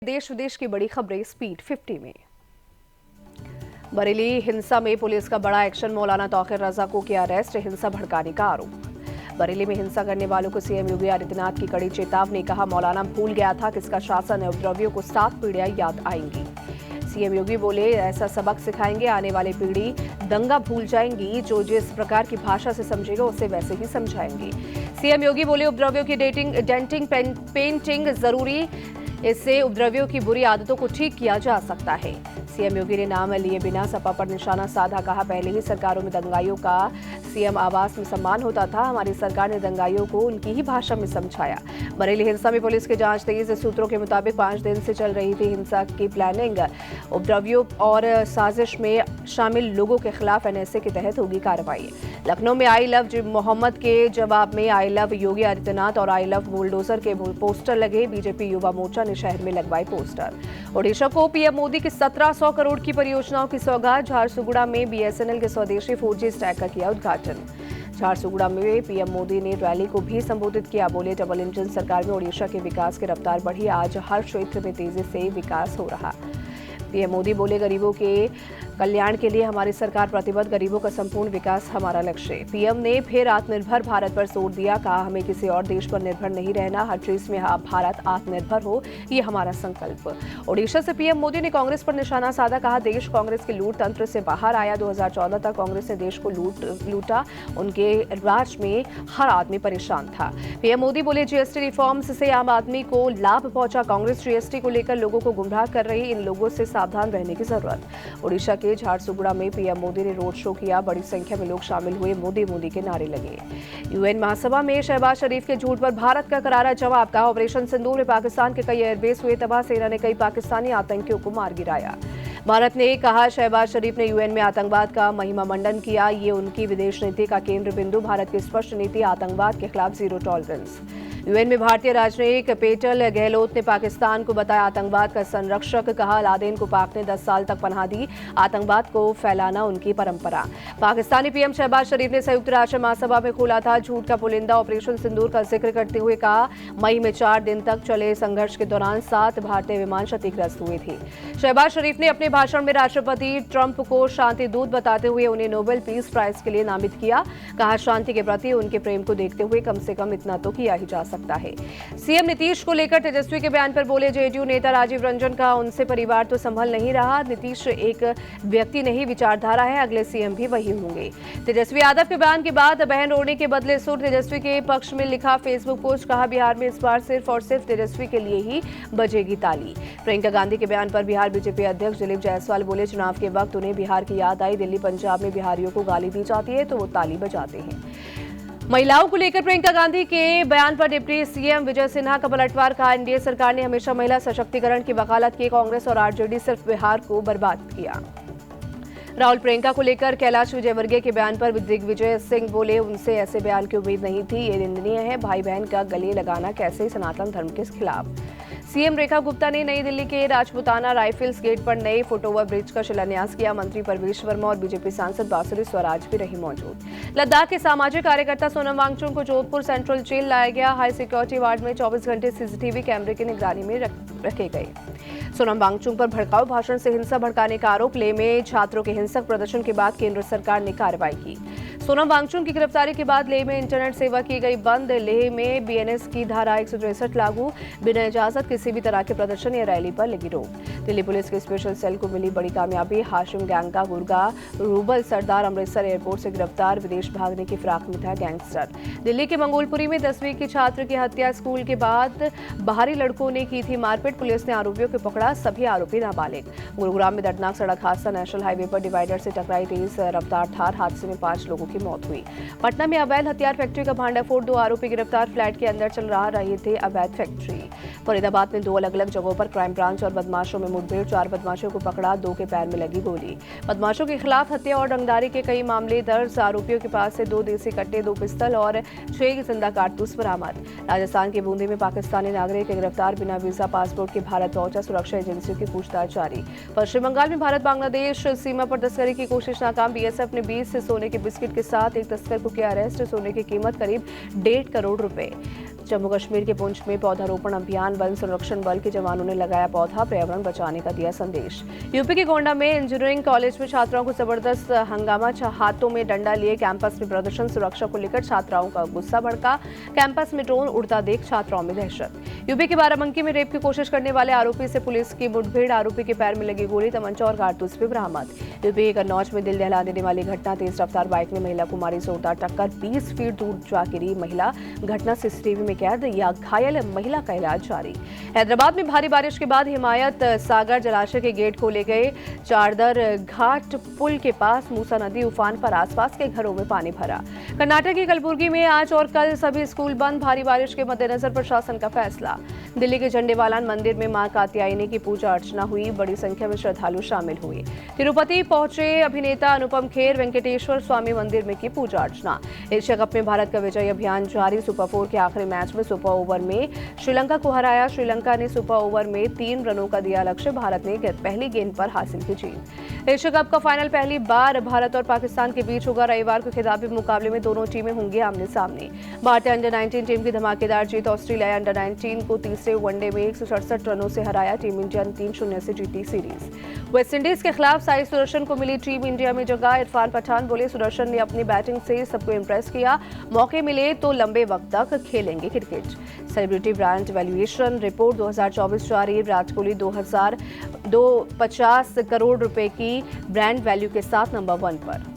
देश विदेश की बड़ी खबरें स्पीड 50 में। बरेली हिंसा में पुलिस का बड़ा एक्शन, मौलाना तौकीर रजा को किया अरेस्ट, हिंसा भड़काने का आरोप। बरेली में हिंसा करने वालों को सीएम योगी आदित्यनाथ की कड़ी चेतावनी, कहा मौलाना भूल गया था किसका शासन है, उपद्रवियों को 7 पीढ़ियां याद आएंगी। सीएम योगी बोले ऐसा सबक सिखाएंगे, आने वाली पीढ़ी दंगा भूल जाएंगी, जो जिस प्रकार की भाषा से समझेगा उसे वैसे ही समझाएंगे। सीएम योगी बोले उपद्रवियों की डेंटिंग पेंटिंग जरूरी, इससे उपद्रवियों की बुरी आदतों को ठीक किया जा सकता है। सीएम योगी ने नाम लिए बिना सपा पर निशाना साधा, कहा पहले ही सरकारों में दंगाइयों का सीएम आवास में सम्मान होता था, हमारी सरकार ने दंगाइयों को उनकी ही भाषा में समझाया। बरेली हिंसा में पुलिस की जांच तेज, सूत्रों के मुताबिक 5 दिन से चल रही थी हिंसा की प्लानिंग, उपद्रवियों और साजिश में शामिल लोगों के खिलाफ एनएसए के तहत होगी कार्रवाई। लखनऊ में आई लव मोहम्मद के जवाब में आई लव योगी आदित्यनाथ और आई लव बुलडोजर के पोस्टर लगे, बीजेपी युवा मोर्चा ने शहर में लगवाए पोस्टर। ओडिशा को पीएम मोदी की 1700 करोड़ की परियोजनाओं की सौगात, झारसुगुड़ा में बीएसएनएल के स्वदेशी 4G स्टैक का किया उद्घाटन। झारसुगुड़ा में पीएम मोदी ने रैली को भी संबोधित किया, बोले डबल इंजन सरकार में ओडिशा के विकास की रफ्तार बढ़ी, आज हर क्षेत्र में तेजी से विकास हो रहा। पीएम मोदी बोले गरीबों के कल्याण के लिए हमारी सरकार प्रतिबद्ध, गरीबों का संपूर्ण विकास हमारा लक्ष्य। पीएम ने फिर आत्मनिर्भर भारत पर जोर दिया, कहा हमें किसी और देश पर निर्भर नहीं रहना, हर चीज में भारत आत्मनिर्भर हो, ये हमारा संकल्प। ओडिशा से पीएम मोदी ने कांग्रेस पर निशाना साधा, कहा देश कांग्रेस के लूट तंत्र से बाहर आया, 2014 तक कांग्रेस ने देश को लूटा, उनके राज में हर आदमी परेशान था। पीएम मोदी बोले जीएसटी रिफॉर्म्स से आम आदमी को लाभ पहुंचा, कांग्रेस जीएसटी को लेकर लोगों को गुमराह कर रही, इन लोगों से सावधान रहने की जरूरत। ओडिशा के झारसुगुड़ा में पीएम मोदी ने रोड शो किया, बड़ी संख्या में लोग शामिल हुए, मोदी मोदी के नारे लगे। यूएन महासभा में शहबाज शरीफ के झूठ पर भारत का करारा जवाब, कहा ऑपरेशन सिंदूर में पाकिस्तान के कई एयरबेस हुए तबाह, सेना ने कई पाकिस्तानी आतंकियों को मार गिराया। भारत ने कहा शहबाज शरीफ ने यूएन में आतंकवाद का महिमा मंडन किया, ये उनकी विदेश नीति का केंद्र बिंदु, भारत की स्पष्ट नीति आतंकवाद के खिलाफ जीरो टॉलरेंस। यूएन में भारतीय राजनयिक पेटल गहलोत ने पाकिस्तान को बताया आतंकवाद का संरक्षक, कहा लादेन को पाक ने 10 साल तक पनाह दी, आतंकवाद को फैलाना उनकी परंपरा। पाकिस्तानी पीएम शहबाज शरीफ ने संयुक्त राष्ट्र महासभा में खोला था झूठ का पुलिंदा, ऑपरेशन सिंदूर का जिक्र करते हुए कहा मई में 4 दिन तक चले संघर्ष के दौरान 7 भारतीय विमान क्षतिग्रस्त हुए थे। शहबाज शरीफ ने अपने भाषण में राष्ट्रपति ट्रंप को शांति दूत बताते हुए उन्हें नोबेल पीस प्राइज के लिए नामित किया, कहा शांति के प्रति उनके प्रेम को देखते हुए कम से कम इतना तो किया ही जा सकता है। सीएम नीतीश को लेकर तेजस्वी के बयान पर बोले जेडीयू नेता राजीव रंजन, का उनसे परिवार तो संभल नहीं रहा, नीतीश एक व्यक्ति नहीं विचारधारा है, अगले सीएम भी वही होंगे। तेजस्वी यादव के बयान के बाद बहन रोने के बदले सुर, तेजस्वी के पक्ष में लिखा फेसबुक पोस्ट, कहा बिहार में इस बार सिर्फ और सिर्फ तेजस्वी के लिए ही बजेगी ताली। प्रियंका गांधी के बयान पर बिहार बीजेपी अध्यक्ष दिलीप जायसवाल बोले चुनाव के वक्त उन्हें बिहार की याद आई, दिल्ली पंजाब में बिहारियों को गाली दी जाती है तो वो ताली बजाते हैं। महिलाओं को लेकर प्रियंका गांधी के बयान पर डिप्टी सीएम विजय सिन्हा का पलटवार, कहा एनडीए सरकार ने हमेशा महिला सशक्तिकरण की वकालत की, कांग्रेस और आरजेडी सिर्फ बिहार को बर्बाद किया। राहुल प्रियंका को लेकर कैलाश विजयवर्गीय के बयान पर दिग्विजय सिंह बोले उनसे ऐसे बयान की उम्मीद नहीं थी, ये निंदनीय है, भाई बहन का गले लगाना कैसे सनातन धर्म के खिलाफ। सीएम रेखा गुप्ता ने नई दिल्ली के राजपुताना राइफल्स गेट पर नए फुटओवर ब्रिज का शिलान्यास किया, मंत्री परवेश वर्मा और बीजेपी सांसद बांसुरी स्वराज भी रही मौजूद। लद्दाख के सामाजिक कार्यकर्ता सोनम वांगचुक को जोधपुर सेंट्रल जेल लाया गया, हाई सिक्योरिटी वार्ड में 24 घंटे सीसीटीवी कैमरे की निगरानी में रखे गए। सोनम वांगचुक पर भड़काऊ भाषण से हिंसा भड़काने का आरोप, लेह में छात्रों के हिंसक प्रदर्शन के बाद केंद्र सरकार ने कार्रवाई की। सोनम वांगचुक की गिरफ्तारी के बाद लेह में इंटरनेट सेवा की गई बंद, लेह में बीएनएस की धारा 163 लागू, बिना इजाजत किसी भी तरह के प्रदर्शन या रैली पर लगी रोक। दिल्ली पुलिस के स्पेशल सेल को मिली बड़ी कामयाबी, हाशिम गैंग का गुर्गा रूबल सरदार अमृतसर एयरपोर्ट से गिरफ्तार, विदेश भागने की फिराक में था गैंगस्टर। दिल्ली के मंगोलपुरी में 10वीं की छात्र की हत्या, स्कूल के बाद बाहरी लड़कों ने की थी मारपीट, पुलिस ने आरोपियों को पकड़ा, सभी आरोपी नाबालिग। गुरुग्राम में दर्दनाक सड़क हादसा, नेशनल हाईवे पर डिवाइडर से टकराई तेज रफ्तार थार, हादसे में 5 लोगों की मौत हुई। पटना में अवैध हथियार फैक्ट्री का भांडाफोड़, 2 आरोपी गिरफ्तार, फ्लैट के अंदर चल रही थे अवैध फैक्ट्री। फरीदाबाद में 2 अलग-अलग जगहों पर क्राइम ब्रांच और बदमाशों में मुठभेड़, 4 बदमाशों को पकड़ा, 2 के पैर में लगी गोली। बदमाशों के खिलाफ हत्या और रंगदारी के कई मामले दर्ज, आरोपियों के पास से 2 देसी कट्टे, 2 पिस्तल और 6 जिंदा कारतूस बरामद। राजस्थान के बूंदी में पाकिस्तानी नागरिक गिरफ्तार, बिना वीजा पासपोर्ट के भारत पहुंचा, सुरक्षा एजेंसियों की पूछताछ जारी। पश्चिम बंगाल में भारत बांग्लादेश सीमा पर तस्करी की कोशिश नाकाम, बीएसएफ ने 20 से सोने के बिस्किट के साथ एक तस्कर को किया अरेस्ट, सोने की कीमत करीब 1.5 करोड़ रुपए। जम्मू कश्मीर के पुंछ में पौधारोपण अभियान, वन संरक्षण बल के जवानों ने लगाया पौधा, पर्यावरण बचाने का दिया संदेश। यूपी के गोंडा में इंजीनियरिंग कॉलेज में छात्राओं को जबरदस्त हंगामा, हाथों में डंडा लिए कैंपस में प्रदर्शन, सुरक्षा को लेकर छात्राओं का गुस्सा भड़का, कैंपस में ड्रोन उड़ता देख छात्राओं में दहशत। यूपी के बाराबंकी में रेप की कोशिश करने वाले आरोपी से पुलिस की मुठभेड़, आरोपी के पैर में लगी गोली, तमंचा और कारतूस भी बरामद। यूपी के कन्नौज में दिल दहला देने वाली घटना, तेज रफ्तार बाइक ने महिला को मारी जोरदार टक्कर, 20 फीट दूर जा गिरी महिला, घटना सीसीटीवी में कैद, या घायल महिला का इलाज जारी। हैदराबाद में भारी बारिश के बाद हिमायत सागर जलाशय के गेट खोले गए, चारदर घाट पुल के पास मूसा नदी उफान पर, आसपास के घरों में पानी भरा। कर्नाटक की कलबुर्गी में आज और कल सभी स्कूल बंद, भारी बारिश के मद्देनजर प्रशासन का फैसला। दिल्ली के झंडेवालान मंदिर में मां कात्यायनी की पूजा अर्चना हुई, बड़ी संख्या में श्रद्धालु शामिल हुए। तिरुपति पहुंचे अभिनेता अनुपम खेर, वेंकटेश्वर स्वामी मंदिर में की पूजा अर्चना। एशिया कप में भारत का विजयी अभियान जारी, सुपर 4 के आखिरी मैच में सुपर ओवर में श्रीलंका को हराया। श्रीलंका ने सुपर ओवर में 3 रनों का दिया लक्ष्य, भारत ने पहली गेंद पर हासिल की जीत। एशिया कप का फाइनल पहली बार भारत और पाकिस्तान के बीच होगा। रविवार को खिताबी मुकाबले में दोनों टीमें होंगी आमने सामने। भारतीय अंडर 19 टीम की धमाकेदार जीत, ऑस्ट्रेलिया अंडर 19 को तीसरे वनडे में 167 रनों से हराया। टीम इंडिया ने 3-0 से जीती सीरीज। वेस्टइंडीज के खिलाफ साई सुदर्शन को मिली टीम इंडिया में जगह। इरफान पठान बोले, सुदर्शन ने अपनी बैटिंग से सबको इंप्रेस किया, मौके मिले तो लंबे वक्त तक खेलेंगे cricket. Celebrity brand valuation report 2024 जारी, विराट कोहली 250 करोड़ रुपए की ब्रांड वैल्यू के साथ नंबर 1 पर।